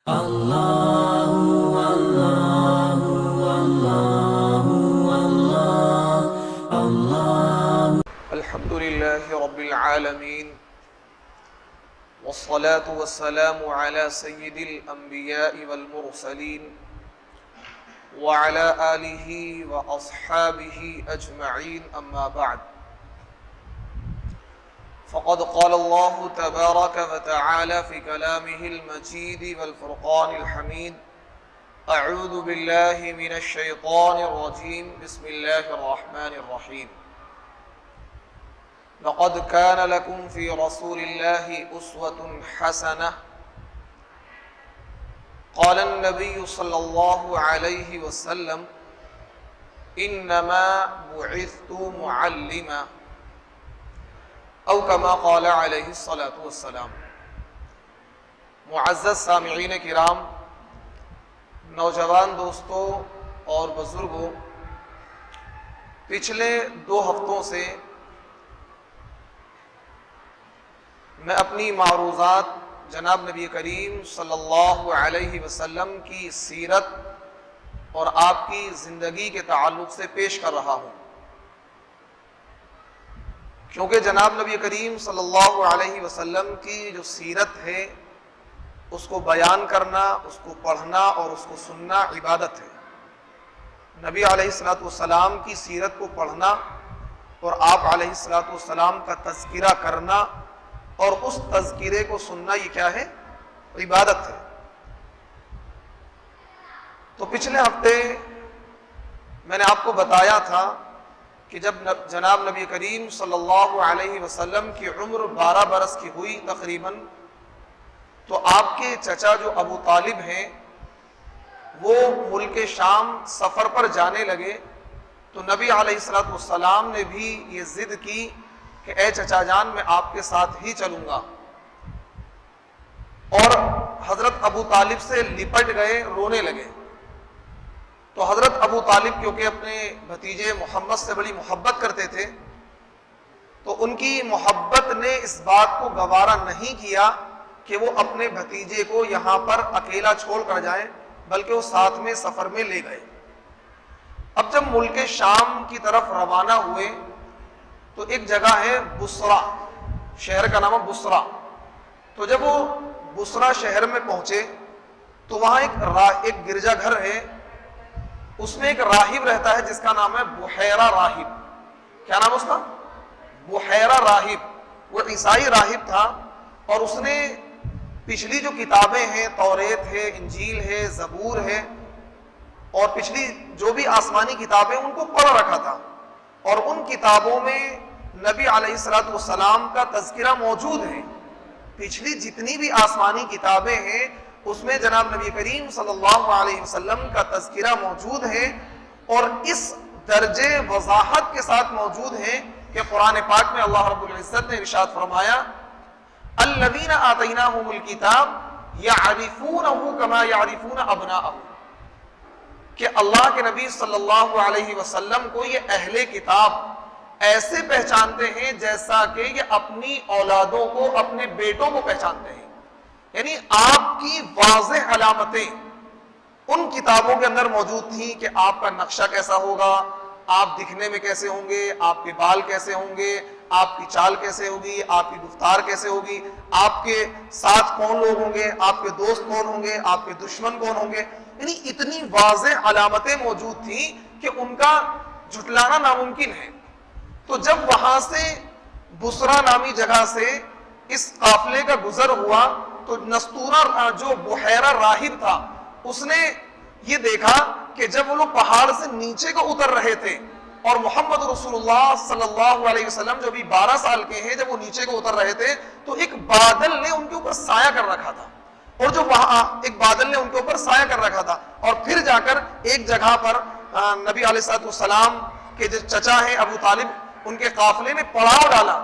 الله الله الله الله الله. الحمد لله رب العالمين، والصلاة والسلام على سيد الأنبياء والمرسلين وعلى آله وأصحابه أجمعين، أما بعد. فقد قال الله تبارك وتعالى في كلامه المجيد والفرقان الحميد: أعوذ بالله من الشيطان الرجيم، بسم الله الرحمن الرحيم. لقد كان لكم في رسول الله أسوة حسنة. قال النبي صلى الله عليه وسلم: إنما بعثت معلما، او کما قال علیہ الصلاۃ والسلام. معزز سامعین کرام، نوجوان دوستوں اور بزرگوں، پچھلے 2 ہفتوں سے میں اپنی معروضات جناب نبی کریم صلی اللہ علیہ وسلم کی سیرت اور آپ کی زندگی کے تعلق سے پیش کر رہا ہوں، کیونکہ جناب نبی کریم صلی اللہ علیہ وسلم کی جو سیرت ہے اس کو بیان کرنا، اس کو پڑھنا اور اس کو سننا عبادت ہے. نبی علیہ السلام کی سیرت کو پڑھنا اور آپ علیہ السلام کا تذکرہ کرنا اور اس تذکرے کو سننا، یہ کیا ہے؟ عبادت ہے. تو پچھلے ہفتے میں نے آپ کو بتایا تھا کہ جب جناب نبی کریم صلی اللہ علیہ وسلم کی عمر 12 برس کی ہوئی تقریباً، تو آپ کے چچا جو ابو طالب ہیں وہ ملک شام سفر پر جانے لگے. تو نبی علیہ السلام نے بھی یہ ضد کی کہ اے چچا جان، میں آپ کے ساتھ ہی چلوں گا، اور حضرت ابو طالب سے لپٹ گئے، رونے لگے. تو حضرت ابو طالب کیونکہ اپنے بھتیجے محمد سے بڑی محبت کرتے تھے، تو ان کی محبت نے اس بات کو گوارا نہیں کیا کہ وہ اپنے بھتیجے کو یہاں پر اکیلا چھوڑ کر جائیں، بلکہ وہ ساتھ میں سفر میں لے گئے. اب جب ملک شام کی طرف روانہ ہوئے تو ایک جگہ ہے بصرہ، شہر کا نام ہے بصرہ. تو جب وہ بصرہ شہر میں پہنچے تو وہاں ایک گرجا گھر ہے، اس میں ایک راہب رہتا ہے جس کا نام ہے بحیرہ راہب. کیا نام ہے اس کا؟ بحیرہ راہب. وہ عیسائی راہب تھا، اور اس نے پچھلی جو کتابیں ہیں، توریت ہے، انجیل ہے، زبور ہے، اور پچھلی جو بھی آسمانی کتابیں ان کو پڑھ رکھا تھا، اور ان کتابوں میں نبی علیہ السلام کا تذکرہ موجود ہے. پچھلی جتنی بھی آسمانی کتابیں ہیں اس میں جناب نبی کریم صلی اللہ علیہ وسلم کا تذکرہ موجود ہے، اور اس درجے وضاحت کے ساتھ موجود ہے کہ قرآن پاک میں اللہ رب العزت نے ارشاد فرمایا: الذین آتیناہم الکتاب یعرفونہ کما یعرفون ابناءہم، کہ اللہ کے نبی صلی اللہ علیہ وسلم کو یہ اہل کتاب ایسے پہچانتے ہیں جیسا کہ یہ اپنی اولادوں کو، اپنے بیٹوں کو پہچانتے ہیں. یعنی آپ کی واضح علامتیں ان کتابوں کے اندر موجود تھیں کہ آپ کا نقشہ کیسا ہوگا، آپ دکھنے میں کیسے ہوں گے، آپ کے بال کیسے ہوں گے، آپ کی چال کیسے ہوگی، آپ کی گفتار کیسے ہوگی، آپ کے ساتھ کون لوگ ہوں گے، آپ کے دوست کون ہوں گے، آپ کے دشمن کون ہوں گے. یعنی اتنی واضح علامتیں موجود تھیں کہ ان کا جھٹلانا ناممکن ہے. تو جب وہاں سے بصرہ نامی جگہ سے اس قافلے کا گزر ہوا تو نستورہ جو بحیرہ راہب تھا اس نے یہ دیکھا کہ جب وہ لوگ پہاڑ سے نیچے کو اتر رہے تھے اور محمد رسول اللہ صلی اللہ علیہ وسلم جو بھی 12 سال کے ہیں، جب وہ نیچے کو اتر رہے تھے تو ایک بادل نے ان کے اوپر سایہ کر رکھا تھا، اور جو وہاں ایک بادل نے ان کے اوپر سایہ کر رکھا تھا، اور پھر جا کر ایک جگہ پر نبی علیہ السلام کے جو چچا ہیں ابو طالب، ان کے قافلے نے پڑاؤ ڈالا،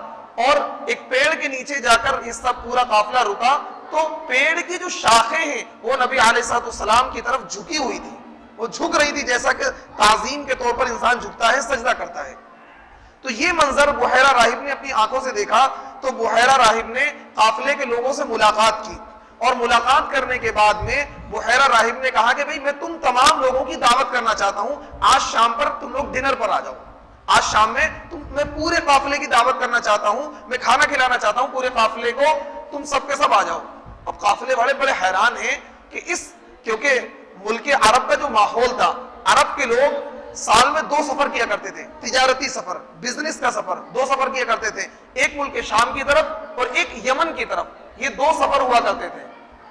اور ایک پیڑ کے نیچے جا کر یہ سب پورا قافلہ رکا. تو پیڑ کی جو شاخیں ہیں وہ نبی علیہ السلام کی طرف جھکی ہوئی تھی، وہ جھک رہی تھی جیسا کہ تعظیم کے طور پر انسان جھکتا ہے، سجدہ کرتا ہے. تو یہ منظر بحیرہ راہب نے اپنی آنکھوں سے دیکھا. تو بحیرہ راہب نے قافلے کے لوگوں سے ملاقات کی اور ملاقات کرنے کے بعد میں بحیرہ راہب نے کہا کہ بھئی میں تم تمام لوگوں کی دعوت کرنا چاہتا ہوں، آج شام پر تم لوگ ڈنر پر آ جاؤ، آج شام میں میں پورے قافلے کی دعوت کرنا چاہتا ہوں، میں کھانا کھلانا چاہتا ہوں پورے قافلے کو، تم سب کے سب آ جاؤ۔ اب قافلے والے بڑے حیران ہیں کہ کیونکہ ملک عرب کا جو ماحول تھا، عرب کے لوگ سال میں 2 سفر کیا کرتے تھے، تجارتی سفر، بزنس کا سفر، 2 سفر کیا کرتے تھے، ایک ملک شام کی طرف اور ایک یمن کی طرف، یہ 2 سفر ہوا کرتے تھے،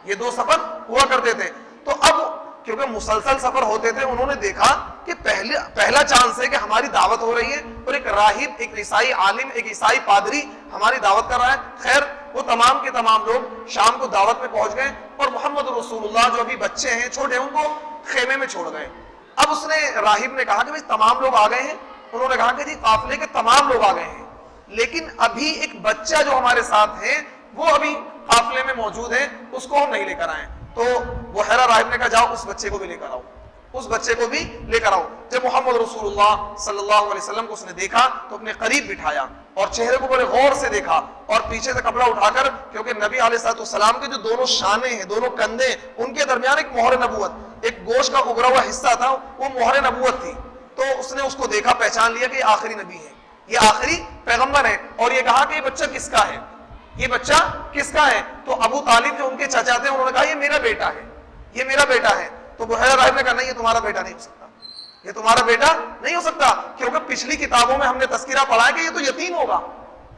یہ 2 سفر ہوا کرتے تھے۔ تو اب کیونکہ مسلسل سفر ہوتے تھے، انہوں نے دیکھا کہ پہلا چانس ہے کہ ہماری دعوت ہو رہی ہے اور ایک راہب، ایک عیسائی عالم، ایک عیسائی پادری ہماری دعوت کر رہا ہے۔ خیر وہ تمام کے تمام لوگ شام کو دعوت میں پہنچ گئے اور محمد رسول اللہ جو ابھی بچے ہیں، چھوٹے ہیں، ان کو خیمے میں چھوڑ گئے۔ اب اس نے راہب نے کہا کہ بھئی تمام لوگ آ گئے ہیں، انہوں نے کہا کہ جی قافلے کے تمام لوگ آ گئے ہیں، لیکن ابھی ایک بچہ جو ہمارے ساتھ ہے وہ ابھی قافلے میں موجود ہے، اس کو ہم نہیں لے کر آئے۔ تو بحیرہ راہب نے کہا جاؤ اس بچے کو بھی لے کر آؤ، اس بچے کو بھی لے کر آؤ۔ جب محمد رسول اللہ صلی اللہ علیہ وسلم کو اس نے دیکھا تو اپنے قریب بٹھایا اور چہرے کو بڑے غور سے دیکھا اور پیچھے سے کپڑا اٹھا کر، کیونکہ نبی علیہ الصلوۃ والسلام کے جو دونوں شانے ہیں، دونوں کندھے، ان کے درمیان ایک مہر نبوت، ایک گوشت کا اگرا ہوا حصہ تھا، وہ مہر نبوت تھی۔ تو اس نے اس کو دیکھا، پہچان لیا کہ یہ آخری نبی ہے، یہ آخری پیغمبر ہے، اور یہ کہا کہ یہ بچہ کس کا ہے، یہ بچہ کس کا ہے؟ تو ابو طالب جو ان کے چچا تھے، انہوں نے کہا یہ میرا بیٹا ہے، یہ میرا بیٹا ہے۔ تو بحیرہ راہب نے کہا نہیں، یہ تمہارا بیٹا نہیں ہو سکتا، یہ تمہارا بیٹا نہیں ہو سکتا، کیونکہ پچھلی کتابوں میں ہم نے تذکرہ پڑھا ہے کہ یہ تو یتیم ہوگا،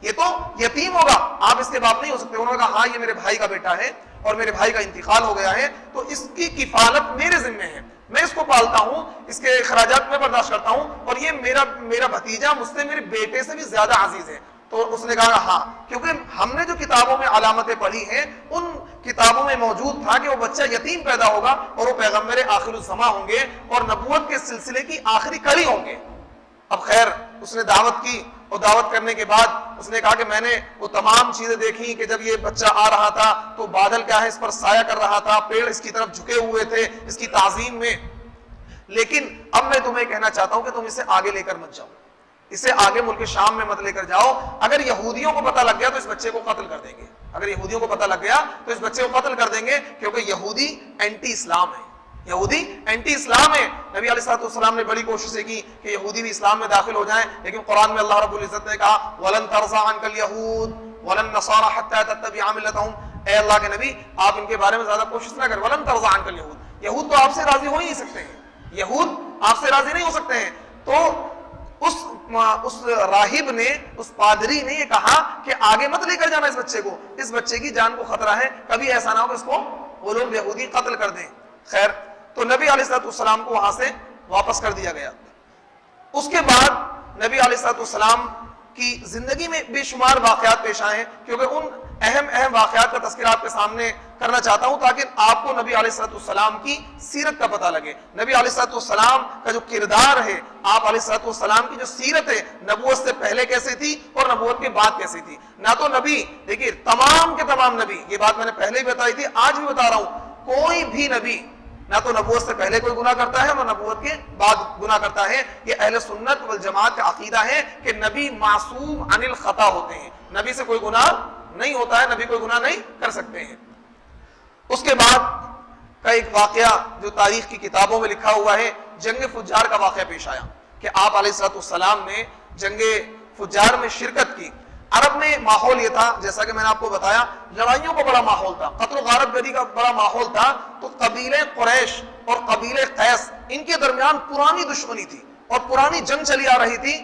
یہ تو یتیم ہوگا، آپ اس کے باپ نہیں ہو سکتے۔ انہوں نے کہا ہاں یہ میرے بھائی کا بیٹا ہے اور میرے بھائی کا انتقال ہو گیا ہے، تو اس کی کفالت میرے ذمہ ہے، میں اس کو پالتا ہوں، اس کے اخراجات میں برداشت کرتا ہوں، اور یہ میرا بھتیجا مجھ سے میرے بیٹے سے بھی زیادہ عزیز ہے۔ تو اس نے کہا ہاں، کیونکہ ہم نے جو کتابوں میں علامتیں پڑھی ہیں ان کتابوں میں موجود تھا کہ وہ بچہ یتیم پیدا ہوگا اور وہ پیغمبر آخر الزماں ہوں گے اور نبوت کے سلسلے کی آخری کڑی ہوں گے۔ اب خیر اس نے دعوت کی، اور دعوت کرنے کے بعد اس نے کہا کہ میں نے وہ تمام چیزیں دیکھی کہ جب یہ بچہ آ رہا تھا تو بادل کیا ہے اس پر سایہ کر رہا تھا، پیڑ اس کی طرف جھکے ہوئے تھے اس کی تعظیم میں، لیکن اب میں تمہیں کہنا چاہتا ہوں کہ تم اسے آگے لے کر مت جاؤ، اسے آگے ملک شام میں مت لے کر جاؤ، اگر یہودیوں کو پتہ لگ گیا تو اس بچے کو قتل کر دیں گے، اگر یہودیوں کو پتہ لگ گیا تو اس بچے کو قتل کر دیں گے، کیونکہ یہودی اینٹی اسلام ہے، یہودی اینٹی اسلام ہے۔ نبی علیہ الصلوۃ والسلام نے بڑی کوششیں کی کہ یہودی بھی اسلام میں داخل ہو جائیں، لیکن قرآن میں اللہ رب العزت نے کہا وَلَن تَرْضَىٰ عَنْكَ الْيَهُودُ وَلَا النَّصَارَىٰ حَتَّىٰ تَتَّبِعَ مِلَّتَهُمْ، اے اللہ کے نبی آپ ان کے بارے میں زیادہ کوشش نہ کر، وَلَن تَرْضَىٰ عَنْكَ الْيَهُودُ، یہود تو آپ سے راضی ہو ہی نہیں سکتے ہیں، یہود آپ سے راضی نہیں ہو سکتے ہیں۔ تو اس راہب نے، اس پادری نے یہ کہا کہ آگے مت لے کر جانا اس بچے کو، اس بچے کی جان کو خطرہ ہے، کبھی ایسا نہ ہو کہ اس کو وہ لوگ یہودی قتل کر دیں۔ خیر تو نبی علیہ الصلوۃ والسلام کو وہاں سے واپس کر دیا گیا۔ اس کے بعد نبی علیہ الصلوۃ والسلام کی زندگی میں بے شمار واقعات پیش آئے ہیں، کیونکہ ان اہم واقعات کا تذکرہ آپ کے سامنے کرنا چاہتا ہوں تاکہ آپ کو نبی علیہ الصلوۃ والسلام کی سیرت کا پتہ لگے، نبی علیہ الصلوۃ والسلام کا جو کردار ہے، آپ علیہ الصلوۃ والسلام کی جو سیرت ہے، نبوت سے پہلے کیسے تھی اور نبوت کے بعد کیسی تھی۔ نہ تو نبی، دیکھیے تمام کے تمام نبی، یہ بات میں نے پہلے ہی بتائی تھی، آج بھی بتا رہا ہوں، کوئی بھی نبی نہ تو نبوت سے پہلے کوئی گناہ کرتا ہے اور نبوت کے بعد گناہ کرتا ہے۔ یہ اہل سنت والجماعت کا عقیدہ ہے کہ نبی معصوم عن الخطا ہوتے ہیں، نبی سے کوئی گناہ نہیں ہوتا ہے، نبی کوئی گناہ نہیں کر سکتے ہیں۔ اس کے بعد کا ایک واقعہ جو تاریخ کی کتابوں میں لکھا ہوا ہے، جنگ فجار کا واقعہ پیش آیا کہ آپ علیہ الصلوۃ والسلام نے جنگ فجار میں شرکت کی۔ عرب میں ماحول یہ تھا، جیسا کہ میں نے آپ کو بتایا، لڑائیوں کا بڑا ماحول تھا، قتل و غارت گری کا بڑا ماحول تھا، تو قبیلے قریش اور قبیلے قیس ان کے درمیان پرانی دشمنی تھی اور پرانی جنگ چلی آ رہی تھی۔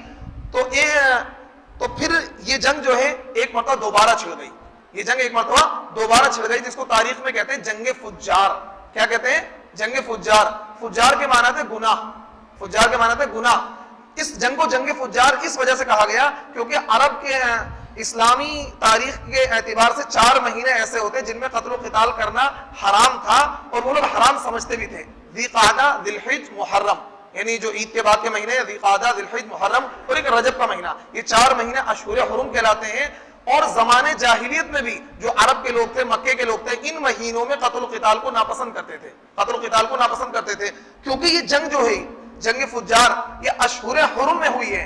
تو پھر یہ جنگ جو ہے ایک مرتبہ دوبارہ چھڑ گئی، یہ جنگ ایک مرتبہ دوبارہ چھڑ گئی، جس کو تاریخ میں کہتے ہیں جنگ فجار۔ کیا کہتے ہیں؟ جنگ فجار۔ فجار کے معنی تھے گناہ، فجار کے معنی تھے گناہ۔ اس جنگ کو جنگ فجار اس وجہ سے کہا گیا کیونکہ عرب کے اسلامی تاریخ کے اعتبار سے 4 مہینے ایسے ہوتے جن میں قتل و قتال کرنا حرام تھا، اور وہ لوگ حرام سمجھتے بھی تھے۔ ذی قعدہ، ذی الحج، محرم، یعنی جو عید کے بعد کے مہینے ذی قعدہ، ذی الحج، محرم اور ایک رجب کا مہینہ، یہ 4 مہینے اشہر حرم کہلاتے ہیں۔ اور زمانے جاہلیت میں بھی جو عرب کے لوگ تھے، مکے کے لوگ تھے، ان مہینوں میں قتل و قتال کو ناپسند کرتے تھے، قتل و قتال کو ناپسند کرتے تھے، کیونکہ یہ جنگ جو ہے، جنگ فجار، یہ اشہر حرم میں ہوئی ہے،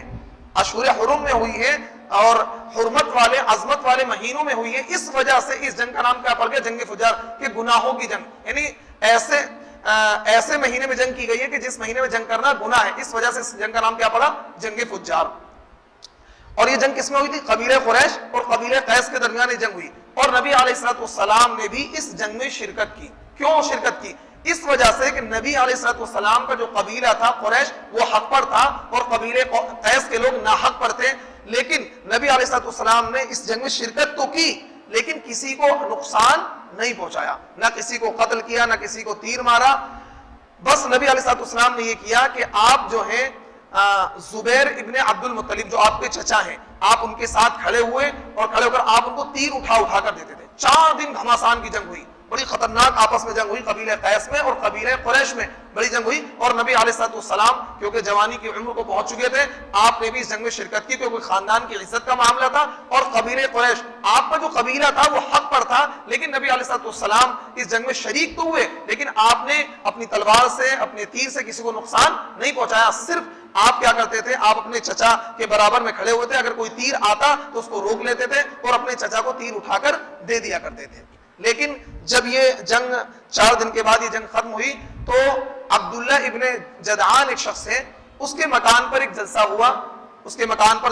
اشہر حرم میں ہوئی ہے، اور حرمت والے عظمت والے مہینوں میں ہوئی ہے، اس وجہ سے اس جنگ کا نام کیا پڑ گیا؟ جنگ فجار، کہ گناہوں کی جنگ، یعنی ایسے مہینے میں جنگ کی گئی ہے کہ جس مہینے میں جنگ کرنا گناہ ہے، اس وجہ سے اس جنگ کا نام کیا پڑا؟ جنگ فجار۔ اور یہ جنگ کس میں ہوئی تھی؟ قبیلہ قریش اور قبیلہ قیس کے درمیان یہ جنگ ہوئی، اور نبی علیہ الصلوۃ والسلام نے بھی اس جنگ میں شرکت کی۔ کیوں شرکت کی؟ اس وجہ سے کہ نبی علیہ الصلوۃ والسلام کا جو قبیلہ تھا قریش وہ حق پر تھا اور قبیلہ قیس کے لوگ ناحق پر تھے، لیکن نبی علیہ الصلوۃ والسلام نے اس جنگ میں شرکت تو کی لیکن کسی کو نقصان نہیں پہنچایا، نہ کسی کو قتل کیا، نہ کسی کو تیر مارا۔ بس نبی علیہ الصلوۃ والسلام نے یہ کیا کہ آپ جو ہیں زبیر ابن عبد المطلب جو آپ کے چچا ہیں، آپ ان کے ساتھ کھڑے ہوئے اور کھڑے ہو کر آپ ان کو تیر اٹھا کر دیتے تھے۔ 4 دن گھماسان کی جنگ ہوئی، بڑی خطرناک آپس میں جنگ ہوئی، قبیلہ قیس میں اور قبیلہ قریش میں بڑی جنگ ہوئی، اور نبی علیہ الصلوۃ والسلام کیونکہ جوانی کی عمر کو پہنچ چکے تھے، آپ نے بھی اس جنگ میں شرکت کی کیونکہ خاندان کی عزت کا معاملہ تھا، اور قبیلہ قریش آپ کا جو قبیلہ تھا وہ حق پر تھا، لیکن نبی علیہ الصلوۃ والسلام اس جنگ میں شریک تو ہوئے لیکن آپ نے اپنی تلوار سے اپنے تیر سے کسی کو نقصان نہیں پہنچایا۔ صرف آپ کیا کرتے تھے؟ آپ اپنے چچا کے برابر میں کھڑے ہوئے تھے، اگر کوئی تیر آتا تو اس کو روک لیتے تھے اور اپنے چچا کو تیر اٹھا کر دے دیا کرتے تھے۔ لیکن جب یہ جنگ 4 دن کے بعد یہ جنگ ختم ہوئی تو عبداللہ ابن جدعان ایک شخص ہے، اس کے مکان پر ایک جلسہ ہوا، اس کے مکان پر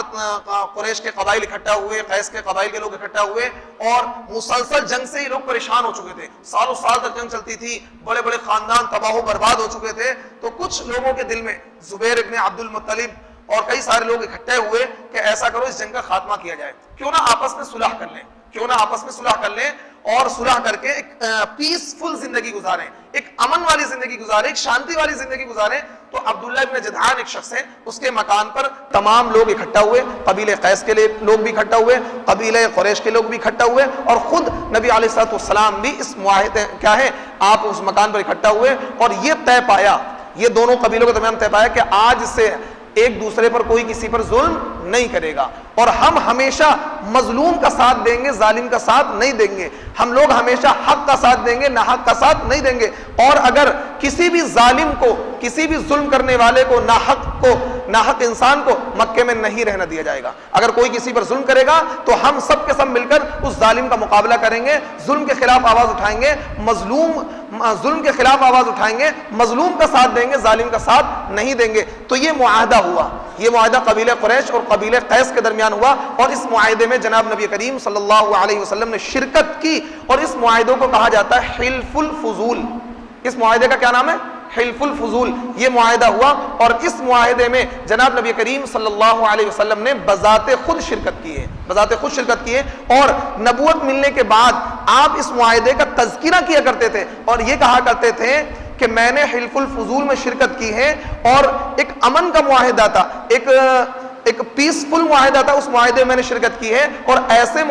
قریش کے قبائل اکٹھا ہوئے، قیس کے قبائل کے لوگ اکٹھا ہوئے، اور مسلسل جنگ سے یہ لوگ پریشان ہو چکے تھے، سالوں سال تک جنگ چلتی تھی، بڑے بڑے خاندان تباہ و برباد ہو چکے تھے۔ تو کچھ لوگوں کے دل میں زبیر ابن عبد المطلب اور کئی سارے لوگ اکٹھے ہوئے کہ ایسا کرو اس جنگ کا خاتمہ کیا جائے، کیوں نہ آپس میں صلح کر لیں، کیوں نہ آپس میں صلح کر لیں اور صلح کر کے ایک پیسفل زندگی گزاریں، ایک امن والی زندگی گزاریں، ایک شانتی والی زندگی گزاریں۔ تو عبداللہ ابن جدعان ایک شخص ہے، اس کے مکان پر تمام لوگ اکٹھا ہوئے، قبیلہ قیس کے لوگ بھی اکٹھا ہوئے، قبیلہ قریش کے لوگ بھی اکٹھا ہوئے، اور خود نبی علیہ الصلوۃ والسلام بھی اس معاہدے کیا ہے آپ اس مکان پر اکٹھا ہوئے، اور یہ طے پایا، یہ دونوں قبیلوں کے درمیان طے پایا کہ آج سے ایک دوسرے پر کوئی کسی پر ظلم نہیں کرے گا، اور ہم ہمیشہ مظلوم کا ساتھ دیں گے، ظالم کا ساتھ نہیں دیں گے، ہم لوگ ہمیشہ حق کا ساتھ دیں گے، ناحق کا ساتھ نہیں دیں گے، اور اگر کسی بھی ظالم کو، کسی بھی ظلم کرنے والے کو، ناحق انسان کو مکے میں نہیں رہنا دیا جائے گا۔ اگر کوئی کسی پر ظلم کرے گا تو ہم سب کے سب مل کر اس ظالم کا مقابلہ کریں گے، ظلم کے خلاف آواز اٹھائیں گے، ظلم کے خلاف آواز اٹھائیں گے، مظلوم کا ساتھ دیں گے، ظالم کا ساتھ نہیں دیں گے۔ تو یہ معاہدہ ہوا، یہ معاہدہ قبیلہ قریش اور قبیلہ قیس کے درمیان ہوا، اور اس معاہدے میں جناب نبی کریم صلی اللہ علیہ وسلم نے شرکت کی، اور اس معاہدے کو کہا جاتا ہے حلف الفضول۔ اس معاہدے کا کیا نام ہے؟ حلف الفضول۔ یہ معاہدہ ہوا، اور اس معاہدے میں جناب نبی کریم صلی اللہ علیہ وسلم نے بذات خود شرکت کی ہے، بذات خود شرکت کی ہے، اور نبوت ملنے کے بعد آپ اس معاہدے کا تذکرہ کیا کرتے تھے، اور یہ کہا کرتے تھے کہ میں نے حلف الفضول میں شرکت کی ہے، اور ایک امن کا معاہدہ تھا، ایک پیسفل معاہدہ تھا، اس معاہدے میں نے شرکت کی ہے، اور ایسے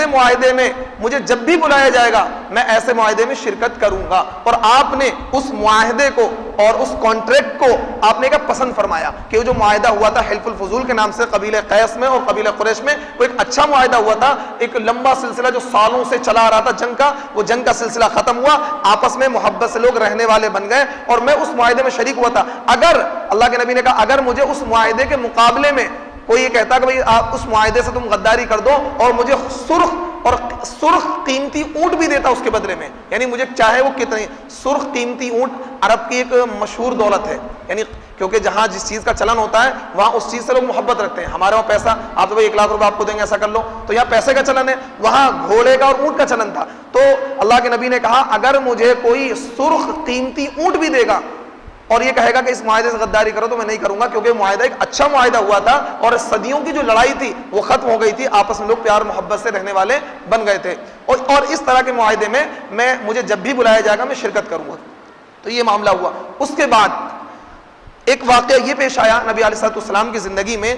معاہدے میں مجھے جب بھی بلایا جائے گا میں ایسے معاہدے میں شرکت کروں گا۔ اور آپ نے اس معاہدے کو اور اس کانٹریکٹ کو آپ نے پسند فرمایا کہ وہ جو معاہدہ ہوا تھا حلف الفضول کے نام سے قبیلہ قیس میں اور قبیلہ قریش میں، وہ ایک اچھا معاہدہ ہوا تھا، ایک لمبا سلسلہ جو سالوں سے چلا آ رہا تھا جنگ کا، وہ جنگ کا سلسلہ ختم ہوا، آپس میں محبت سے لوگ رہنے والے بن گئے، اور میں اس معاہدے میں شریک ہوا تھا۔ اگر اللہ کے نبی نے کہا اگر مجھے اس معاہدے کے مقابلے میں کوئی یہ کہتا کہ بھئی آپ اس معاہدے سے تم غداری کر دو اور مجھے سرخ قیمتی اونٹ بھی دیتا اس کے بدلے میں، یعنی مجھے چاہے وہ کتنی سرخ قیمتی اونٹ عرب کی ایک مشہور دولت ہے، یعنی کیونکہ جہاں جس چیز کا چلن ہوتا ہے وہاں اس چیز سے لوگ محبت رکھتے ہیں۔ ہمارے وہاں پیسہ آپ تو 1 لاکھ روپے آپ کو دیں گے ایسا کر لو، تو یہاں پیسے کا چلن ہے، وہاں گھوڑے کا اور اونٹ کا چلن تھا۔ تو اللہ کے نبی نے کہا اگر مجھے کوئی سرخ قیمتی اونٹ بھی دے گا اور یہ کہے گا کہ اس معاہدے سے غداری کرو تو میں نہیں کروں گا، کیونکہ معاہدہ ایک اچھا معاہدہ ہوا تھا، اور صدیوں کی جو لڑائی تھی وہ ختم ہو گئی تھی، آپس میں لوگ پیار محبت سے رہنے والے بن گئے تھے، اور اس طرح کے معاہدے میں مجھے جب بھی بلایا جائے گا میں شرکت کروں گا۔ تو یہ معاملہ ہوا۔ اس کے بعد ایک واقعہ یہ پیش آیا نبی علیہ الصلوۃ والسلام کی زندگی میں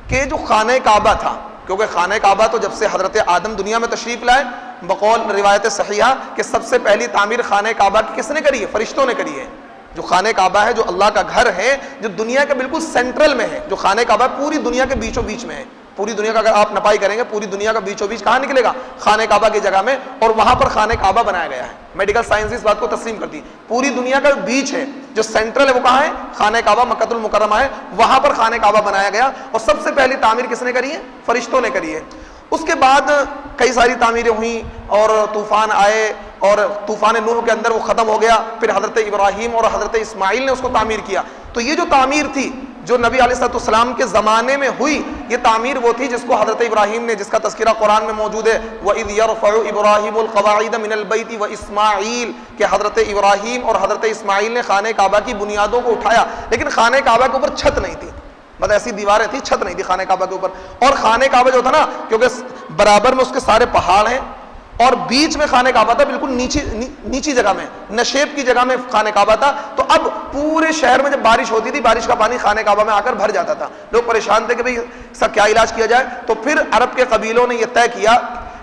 کہ جو خانہ کعبہ تھا، کیونکہ خانہ کعبہ تو جب سے حضرت آدم دنیا میں تشریف لائے، بقول روایت صحیحہ کہ سب سے پہلی تعمیر خانہ کعبہ کی کس نے کری ہے؟ فرشتوں نے کری ہے۔ جو خانہ کعبہ ہے جو اللہ کا گھر ہے، جو دنیا کے بالکل سینٹرل میں ہے، جو خانہ کعبہ پوری دنیا کے بیچوں بیچ میں ہے، پوری دنیا کا اگر آپ نپائی کریں گے پوری دنیا کا بیچوں بیچ کہاں نکلے گا؟ خانہ کعبہ کی جگہ میں، اور وہاں پر خانہ کعبہ بنایا گیا ہے. میڈیکل سائنس اس بات کو تسلیم کرتی، پوری دنیا کا بیچ ہے جو سینٹرل ہے وہ کہاں ہے؟ خانہ کعبہ مکہ المکرمہ ہے، وہاں پر خانہ کعبہ بنایا گیا. اور سب سے پہلی تعمیر کس نے کری ہے؟ فرشتوں نے کری ہے. اس کے بعد کئی ساری تعمیریں ہوئیں اور طوفان آئے اور طوفان نوح کے اندر وہ ختم ہو گیا. پھر حضرت ابراہیم اور حضرت اسماعیل نے اس کو تعمیر کیا. تو یہ جو تعمیر تھی جو نبی علیہ السلام کے زمانے میں ہوئی، یہ تعمیر وہ تھی جس کو حضرت ابراہیم نے، جس کا تذکرہ قرآن میں موجود ہے، وَإِذْ يَرْفَعُ إِبْرَاهِيمُ الْقَوَاعِدَ مِنَ الْبَيْتِ وَإِسْمَاعِيلُ، کہ حضرت ابراہیم اور حضرت اسماعیل نے خانہ کعبہ کی بنیادوں کو اٹھایا. لیکن خانہ کعبہ کے اوپر چھت نہیں تھی، مطلب ایسی دیواریں تھی، چھت نہیں تھی خانہ کعبہ کے اوپر. اور خانہ کعبہ جو تھا نا، کیونکہ برابر میں اس کے سارے پہاڑ ہیں اور بیچ میں خانہ کعبہ تھا، بالکل نیچی جگہ میں، نشیب کی جگہ میں خانہ کعبہ تھا. تو اب پورے شہر میں جب بارش ہوتی تھی، بارش کا پانی خانہ کعبہ میں آ کر بھر جاتا تھا. لوگ پریشان تھے کہ بھئی اس کا کیا علاج کیا جائے. تو پھر عرب کے قبیلوں نے یہ طے کیا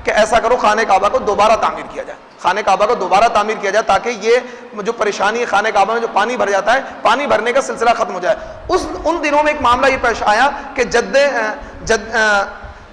کہ ایسا کرو خانہ کعبہ کو دوبارہ تعمیر کیا جائے، خانہ کعبہ کو دوبارہ تعمیر کیا جائے تاکہ یہ جو پریشانی ہے خانہ کعبہ میں جو پانی بھر جاتا ہے، پانی بھرنے کا سلسلہ ختم ہو جائے. ان دنوں میں ایک معاملہ یہ پیش آیا کہ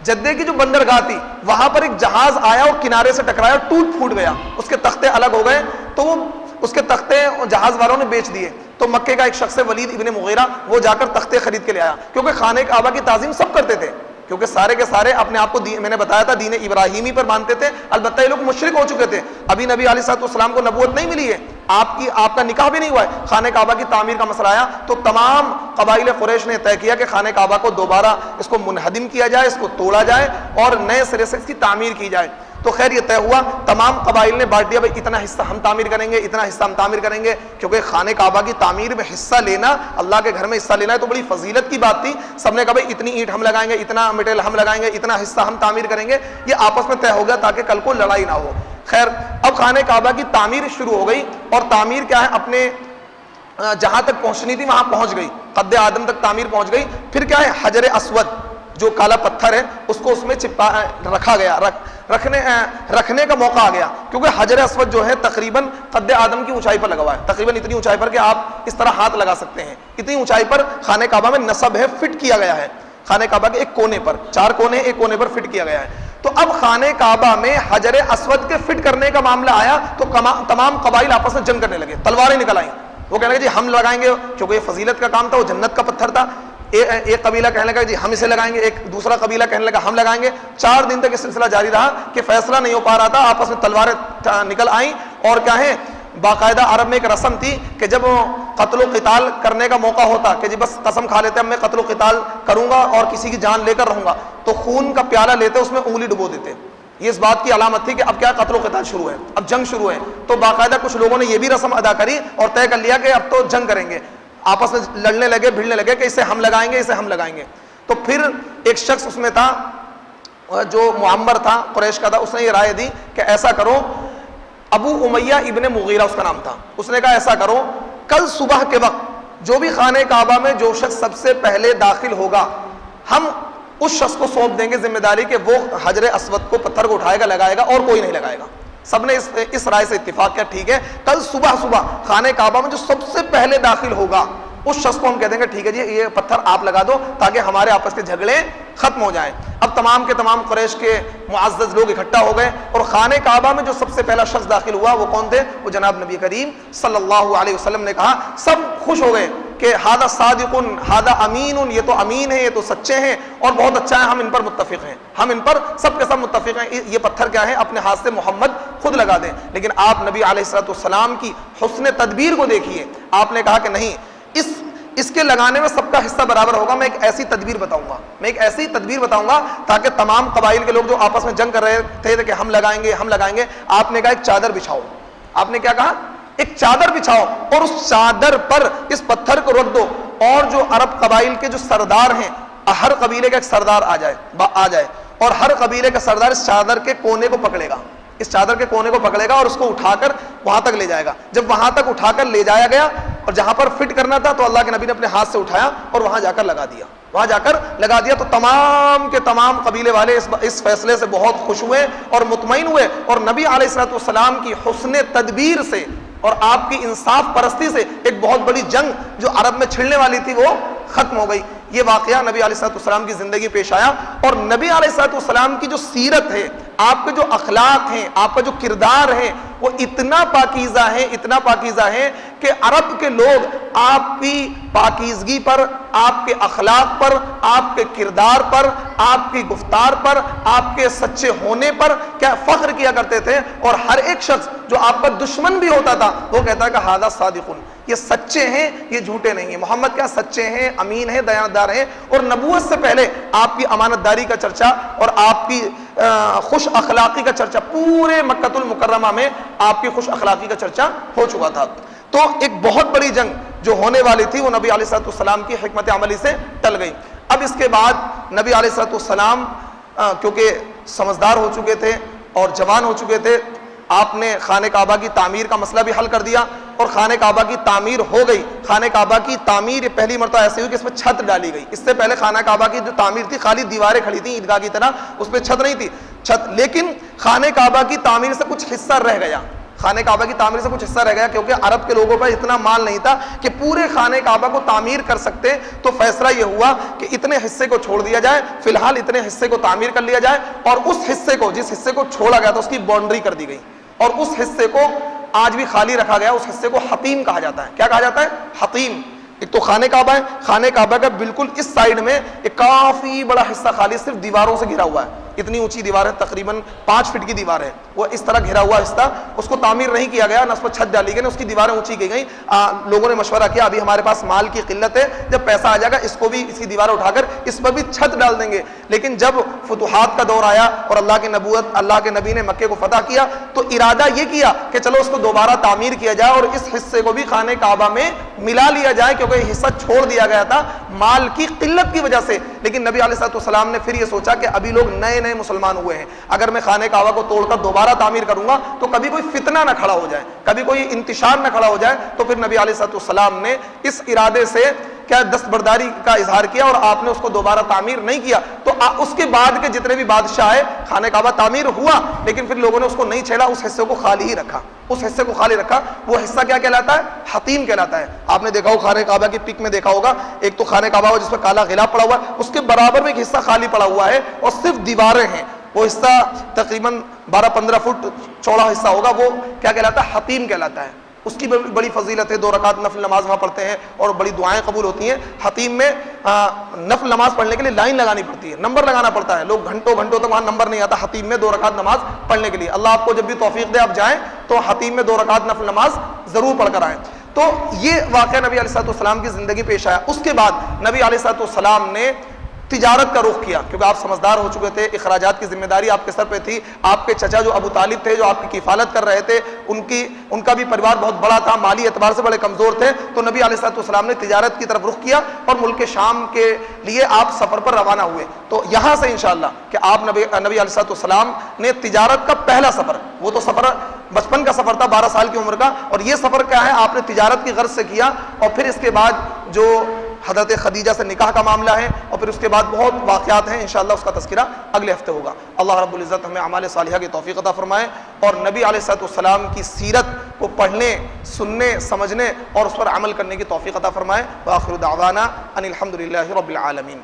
جدے کی جو بندرگاہ تھی وہاں پر ایک جہاز آیا اور کنارے سے ٹکرایا اور ٹوٹ پھوٹ گیا، اس کے تختے الگ ہو گئے. تو وہ اس کے تختے جہاز والوں نے بیچ دیے. تو مکے کا ایک شخص ولید ابن مغیرہ وہ جا کر تختے خرید کے لے آیا، کیونکہ خانہ کعبہ کی تعظیم سب کرتے تھے، کیونکہ سارے کے سارے اپنے آپ کو میں نے بتایا تھا دین ابراہیمی پر مانتے تھے. البتہ یہ لوگ مشرک ہو چکے تھے، ابھی نبی علیہ السلام کو نبوت نہیں ملی ہے، آپ کا نکاح بھی نہیں ہوا ہے. خانہ کعبہ کی تعمیر کا مسئلہ آیا تو تمام قبائل قریش نے طے کیا کہ خانہ کعبہ کو دوبارہ اس کو منہدم کیا جائے، اس کو توڑا جائے اور نئے سرے سے اس کی تعمیر کی جائے. تو خیر یہ طے ہوا، تمام قبائل نے بانٹ دیا، بھائی اتنا حصہ ہم تعمیر کریں گے، اتنا حصہ ہم تعمیر کریں گے. کیونکہ خانہ کعبہ کی تعمیر میں حصہ لینا، اللہ کے گھر میں حصہ لینا ہے تو بڑی فضیلت کی بات تھی. سب نے کہا بھائی اتنی اینٹ ہم لگائیں گے، اتنا مٹیریل ہم لگائیں گے، اتنا حصہ ہم تعمیر کریں گے. یہ آپس میں طے ہو گیا تاکہ کل کو لڑائی نہ ہو. خیر اب خانہ کعبہ کی تعمیر شروع ہو گئی، اور تعمیر کیا ہے، اپنے جہاں تک پہنچنی تھی وہاں پہنچ گئی، قد آدم تک تعمیر پہنچ گئی. پھر کیا ہے، حجر اسود جو کالا پتھر ہے اس کو اس میں رکھا گیا، رکھنے کا موقع آ گیا. کیونکہ حجر اسود جو ہے تقریباً قد آدم کی اونچائی پر لگا ہوا ہے، تقریباً اتنی اونچائی پر کہ آپ اس طرح ہاتھ لگا سکتے ہیں. اتنی اونچائی پر خانہ کعبہ میں نصب ہے، فٹ کیا گیا ہے. خانہ کعبہ کے ایک کونے پر، 4 کونے، ایک کونے پر فٹ کیا گیا ہے. تو اب خانہ کعبہ میں حجر اسود کے فٹ کرنے کا معاملہ آیا تو تمام قبائل آپس میں جنگ کرنے لگے، تلواریں نکل آئیں. وہ کہنے لگے جی ہم لگائیں گے، کیونکہ یہ فضیلت کا کام تھا، وہ جنت کا پتھر تھا. ایک قبیلہ کہنے لگا جی ہم اسے لگائیں گے، ایک دوسرا قبیلہ کہنے لگا ہم لگائیں گے. 4 دن تک یہ سلسلہ جاری رہا کہ فیصلہ نہیں ہو پا رہا تھا. آپس میں تلواریں نکل آئیں. اور کیا ہے، باقاعدہ عرب میں ایک رسم تھی کہ جب قتل و قتال کرنے کا موقع ہوتا کہ جی بس قسم کھا لیتے اب میں قتل و قتال کروں گا اور کسی کی جان لے کر رہوں گا، تو خون کا پیالہ لیتے اس میں انگلی ڈبو دیتے. یہ اس بات کی علامت تھی کہ اب کیا قتل و قتال شروع ہے، اب جنگ شروع ہے. تو باقاعدہ کچھ لوگوں نے یہ بھی رسم ادا کری اور طے کر لیا کہ اب تو جنگ کریں گے. آپس میں لڑنے لگے، بھیڑنے لگے کہ اسے ہم لگائیں گے، اسے ہم لگائیں گے. تو پھر ایک شخص اس میں تھا جو معمر تھا، قریش کا تھا، اس نے یہ رائے دی کہ ایسا کرو، ابو امیہ ابن مغیرہ اس کا نام تھا. اس نے کہا ایسا کرو، کل صبح کے وقت جو بھی خانہ کعبہ میں جو شخص سب سے پہلے داخل ہوگا ہم اس شخص کو سونپ دیں گے ذمہ داری کہ وہ حجر اسود کو، پتھر کو اٹھائے گا، لگائے گا، اور کوئی نہیں لگائے گا. سب نے اس رائے سے اتفاق کیا، ٹھیک ہے کل صبح خانہ کعبہ میں جو سب سے پہلے داخل ہوگا اس شخص کو ہم کہہ دیں گے ٹھیک ہے جی یہ پتھر آپ لگا دو تاکہ ہمارے آپس کے جھگڑے ختم ہو جائیں. اب تمام کے تمام قریش کے معزز لوگ اکٹھا ہو گئے اور خانہ کعبہ میں جو سب سے پہلا شخص داخل ہوا وہ کون تھے؟ وہ جناب نبی کریم صلی اللہ علیہ وسلم نے کہا. سب خوش ہو گئے کہ ہادہ صادقن، ہادہ امین، یہ تو امین ہے، یہ تو سچے ہیں اور بہت اچھا ہے، ہم ان پر متفق ہیں، ہم ان پر سب کے سب متفق ہیں. یہ پتھر کیا ہے، اپنے ہاتھ سے محمد خود لگا دیں. لیکن آپ نبی علیہ السلام کی حسن تدبیر کو دیکھیے. آپ نے کہا کہ نہیں، اس کے لگانے میں سب کا حصہ برابر ہوگا. میں ایک ایسی تدبیر بتاؤں گا تاکہ تمام قبائل کے لوگ جو آپس میں جنگ کر رہے تھے کہ ہم لگائیں گے. آپ نے کہا ایک چادر بچھاؤ. آپ نے کیا کہا؟ ایک چادر بچھاؤ اور اس چادر پر اس پتھر کو رکھ دو اور جو عرب قبائل کے جو سردار ہیں، ہر قبیلے کا ایک سردار آ جائے اور ہر قبیلے کا سردار اس چادر کے کونے کو پکڑے گا، اس چادر کے کونے کو پکڑے گا اور اس کو اٹھا کر وہاں تک لے جائے گا. جب وہاں تک اٹھا کر لے جایا گیا اور جہاں پر فٹ کرنا تھا تو اللہ کے نبی نے اپنے ہاتھ سے اٹھایا اور وہاں جا کر لگا دیا. تو تمام کے تمام قبیلے والے اس فیصلے سے بہت خوش ہوئے اور مطمئن ہوئے اور نبی علیہ السلام کی حسن تدبیر سے اور آپ کی انصاف پرستی سے ایک بہت بڑی جنگ جو عرب میں چھڑنے والی تھی وہ ختم ہو گئی. یہ واقعہ نبی علیہ الصلوۃ والسلام کی زندگی پیش آیا، اور نبی علیہ الصلوۃ والسلام کی جو سیرت ہے، آپ کے جو اخلاق ہیں، آپ کا جو کردار ہے، وہ اتنا پاکیزہ ہے، اتنا پاکیزہ ہے کہ عرب کے لوگ آپ کی پاکیزگی پر، آپ کے اخلاق پر، آپ کے کردار پر، آپ کی گفتار پر، آپ کے سچے ہونے پر کیا فخر کیا کرتے تھے، اور ہر ایک شخص جو آپ کا دشمن بھی ہوتا تھا وہ کہتا ہے کہ ھذا صادقون، یہ سچے ہیں، یہ جھوٹے نہیں ہیں، محمد کیا سچے ہیں، امین ہیں، دیانتدار ہیں۔ اور نبوت سے پہلے آپ کی امانت داری کا چرچا اور آپ کی خوش اخلاقی کا چرچا، پورے مکہ المکرمہ میں آپ کی خوش اخلاقی کا چرچا ہو چکا تھا۔ تو ایک بہت بڑی جنگ جو ہونے والی تھی وہ نبی علیہ الصلوۃ والسلام کی حکمت عملی سے ٹل گئی۔ اب اس کے بعد نبی علیہ الصلوۃ والسلام کیونکہ سمجھدار ہو چکے تھے اور جوان ہو چکے تھے، آپ نے خانہ کعبہ کی تعمیر کا مسئلہ بھی حل کر دیا، اور خانہ کعبہ کی تعمیر ہو گئی۔ خانہ کعبہ کی تعمیر پہلی مرتبہ ایسے ہوئی کہ اس میں چھت ڈالی گئی۔ اس سے پہلے خانہ کعبہ کی جو تعمیر تھی خالی دیواریں کھڑی تھیں عیدگاہ کی طرح، اس پہ چھت نہیں تھی، لیکن خانہ کعبہ کی تعمیر سے کچھ حصہ رہ گیا، خانہ کعبہ کی تعمیر سے کچھ حصہ رہ گیا، کیونکہ عرب کے لوگوں پر اتنا مال نہیں تھا کہ پورے خانہ کعبہ کو تعمیر کر سکتے، تو فیصلہ یہ ہوا کہ اتنے حصے کو چھوڑ دیا جائے، فی الحال اتنے حصے کو تعمیر کر لیا جائے، اور اس حصے کو، جس حصے کو چھوڑا گیا تھا، اس کی باؤنڈری کر دی گئی، اور اس حصے کو آج بھی خالی رکھا گیا۔ اس حصے کو حطیم کہا جاتا ہے۔ کیا کہا جاتا ہے؟ حطیم۔ ایک تو خانہ کعبہ ہے، خانہ کعبہ کا بالکل اس سائیڈ میں ایک کافی بڑا حصہ خالی صرف دیواروں سے گھرا ہوا ہے، اتنی اونچی دیوار ہے، تقریباً 5 فٹ کی دیوار ہے، وہ اس طرح گھرا ہوا حصہ، اس کو تعمیر نہیں کیا گیا، نہ اس پر چھت ڈالی گئی، نہ اس کی دیواریں اونچی کی گئیں۔ لوگوں نے مشورہ کیا ابھی ہمارے پاس مال کی قلت ہے، جب پیسہ آ جائے گا اس کو بھی، اس کی دیواریں اٹھا کر اس پر بھی چھت ڈال دیں گے۔ لیکن جب فتوحات کا دور آیا اور اللہ کی نبوت، اللہ کے نبی نے مکے کو فتح کیا، تو ارادہ یہ کیا کہ چلو اس کو دوبارہ تعمیر کیا جائے اور اس حصے کو بھی خانہ کعبہ میں ملا لیا جائے، کیونکہ یہ حصہ چھوڑ دیا گیا تھا مال کی قلت کی وجہ سے۔ لیکن نبی علیہ الصلوۃ والسلام نے پھر یہ سوچا کہ ابھی لوگ نئے نئے مسلمان ہوئے ہیں، اگر میں خانہ کعبہ کو توڑ کر دوبارہ تعمیر کروں گا تو کبھی کوئی فتنہ نہ کھڑا ہو جائے، کبھی کوئی انتشار نہ کھڑا ہو جائے۔ تو پھر نبی علیہ الصلوۃ والسلام نے اس ارادے سے کیا دستبرداری کا اظہار کیا، اور آپ نے اس کو دوبارہ تعمیر نہیں کیا۔ تو اس کے بعد کے جتنے بھی بادشاہ آئے، خانہ کعبہ تعمیر ہوا، لیکن پھر لوگوں نے اس کو نہیں چھیڑا، اس حصے کو خالی ہی رکھا، اس حصے کو خالی رکھا۔ وہ حصہ کیا کہلاتا ہے؟ حطیم کہلاتا ہے۔ آپ نے دیکھا ہو خانہ کعبہ کی پک میں دیکھا ہوگا، ایک تو خانہ کعبہ جس پہ کالا غلاف پڑا ہوا ہے، اس کے برابر میں ایک حصہ خالی پڑا ہوا ہے اور صرف دیواریں ہیں، وہ حصہ تقریباً 12-15 فٹ چوڑا حصہ ہوگا، وہ کیا کہلاتا ہے؟ حطیم کہلاتا ہے۔ اس کی بڑی فضیلت ہے، 2 رکعت نفل نماز وہاں پڑھتے ہیں اور بڑی دعائیں قبول ہوتی ہیں۔ حطیم میں نفل نماز پڑھنے کے لیے لائن لگانی پڑتی ہے، نمبر لگانا پڑتا ہے، لوگ گھنٹوں گھنٹوں تک وہاں نمبر نہیں آتا حطیم میں 2 رکعت نماز پڑھنے کے لیے۔ اللہ آپ کو جب بھی توفیق دے آپ جائیں تو حطیم میں 2 رکعت نفل نماز ضرور پڑھ کر آئیں۔ تو یہ واقعہ نبی علیہ الصلوۃ والسلام کی زندگی پیش آیا۔ اس کے بعد نبی علیہ الصلوۃ والسلام نے تجارت کا رخ کیا، کیونکہ آپ سمجھدار ہو چکے تھے، اخراجات کی ذمہ داری آپ کے سر پہ تھی۔ آپ کے چچا جو ابو طالب تھے، جو آپ کی کفالت کر رہے تھے، ان کا بھی پریوار بہت بڑا تھا، مالی اعتبار سے بڑے کمزور تھے۔ تو نبی علیہ الصلوۃ والسلام نے تجارت کی طرف رخ کیا اور ملک شام کے لیے آپ سفر پر روانہ ہوئے۔ تو یہاں سے انشاءاللہ کہ آپ نبی علیہ الصلوۃ والسلام نے تجارت کا پہلا سفر، وہ تو سفر بچپن کا سفر تھا 12 سال کی عمر کا، اور یہ سفر کیا ہے؟ آپ نے تجارت کی غرض سے کیا، اور پھر اس کے بعد جو حضرت خدیجہ سے نکاح کا معاملہ ہے، اور پھر اس کے بعد بہت واقعات ہیں، انشاءاللہ اس کا تذکرہ اگلے ہفتے ہوگا۔ اللہ رب العزت ہمیں اعمال صالحہ کی توفیق عطا فرمائے، اور نبی علیہ الصلوۃ والسلام کی سیرت کو پڑھنے، سننے، سمجھنے اور اس پر عمل کرنے کی توفیق عطا فرمائے۔ وآخر دعوانا ان الحمد للہ رب العالمین۔